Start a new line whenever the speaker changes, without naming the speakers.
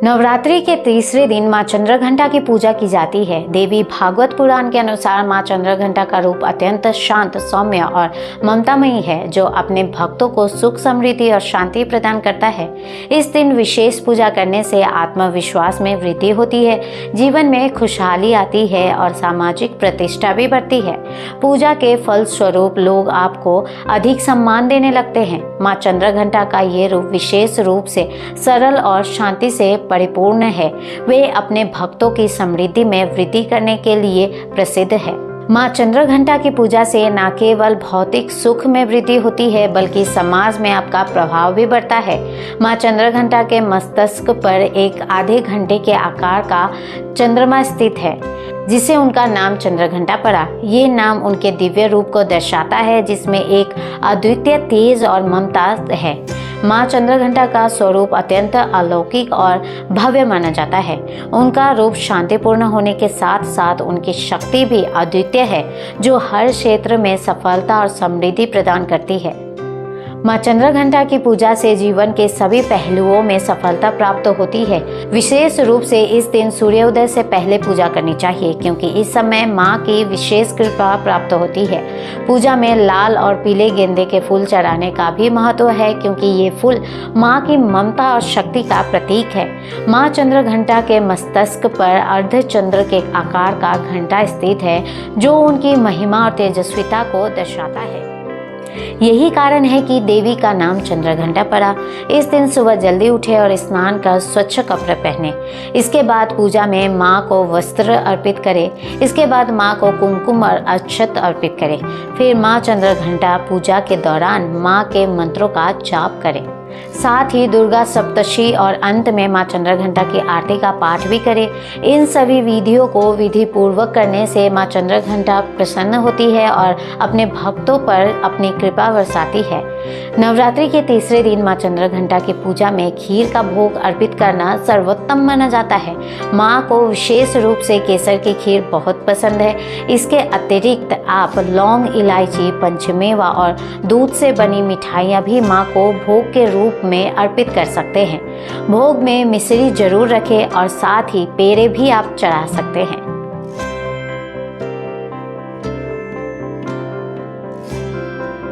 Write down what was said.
नवरात्रि के तीसरे दिन मां चंद्रघंटा की पूजा की जाती है। देवी भागवत पुराण के अनुसार मां चंद्रघंटा का रूप अत्यंत शांत, सौम्य और ममतामयी है, जो अपने भक्तों को सुख, समृद्धि और शांति प्रदान करता है। इस दिन विशेष पूजा करने से आत्मविश्वास में वृद्धि होती है, जीवन में खुशहाली आती है और सामाजिक प्रतिष्ठा भी बढ़ती है। पूजा के फल स्वरूप लोग आपको अधिक सम्मान देने लगते हैं। मां चंद्रघंटा का ये रूप विशेष रूप से सरल और शांति से परिपूर्ण है। वे अपने भक्तों की समृद्धि में वृद्धि करने के लिए प्रसिद्ध है। मां चंद्रघंटा की पूजा से न केवल भौतिक सुख में वृद्धि होती है, बल्कि समाज में आपका प्रभाव भी बढ़ता है। मां चंद्रघंटा के मस्तक पर एक आधे घंटे के आकार का चंद्रमा स्थित है, जिसे उनका नाम चंद्रघंटा पड़ा। ये नाम उनके दिव्य रूप को दर्शाता है, जिसमें एक अद्वितीय तेज और ममता है। मां चंद्रघंटा का स्वरूप अत्यंत अलौकिक और भव्य माना जाता है। उनका रूप शांतिपूर्ण होने के साथ साथ उनकी शक्ति भी अद्वितीय है, जो हर क्षेत्र में सफलता और समृद्धि प्रदान करती है। मां चंद्रघंटा की पूजा से जीवन के सभी पहलुओं में सफलता प्राप्त होती है। विशेष रूप से इस दिन सूर्योदय से पहले पूजा करनी चाहिए, क्योंकि इस समय मां की विशेष कृपा प्राप्त होती है। पूजा में लाल और पीले गेंदे के फूल चढ़ाने का भी महत्व है, क्योंकि ये फूल मां की ममता और शक्ति का प्रतीक है। मां चंद्रघंटा के मस्तक पर अर्धचंद्र के आकार का घंटा स्थित है, जो उनकी महिमा और तेजस्विता को दर्शाता है। यही कारण है कि देवी का नाम चंद्रघंटा पड़ा। इस दिन सुबह जल्दी उठे और स्नान कर स्वच्छ कपड़े पहने। इसके बाद पूजा में मां को वस्त्र अर्पित करें। इसके बाद मां को कुमकुम और अक्षत अर्पित करें। फिर मां चंद्रघंटा पूजा के दौरान मां के मंत्रों का जाप करें। साथ ही दुर्गा सप्तशी और अंत में मां चंद्रघंटा की आरती का पाठ भी करें। इन सभी विधियों को विधि पूर्वक करने से मां चंद्रघंटा प्रसन्न होती है और अपने भक्तों पर अपनी कृपा बरसाती है। नवरात्रि के तीसरे दिन मां चंद्रघंटा की पूजा में खीर का भोग अर्पित करना सर्वोत्तम माना जाता है। मां को विशेष रूप से केसर की खीर बहुत पसंद है। इसके अतिरिक्त आप लौंग, इलायची, पंचमेवा और दूध से बनी मिठाइयाँ भी मां को भोग के रूप में अर्पित कर सकते हैं। भोग में मिश्री जरूर रखें और साथ ही पेड़े भी आप चढ़ा सकते हैं।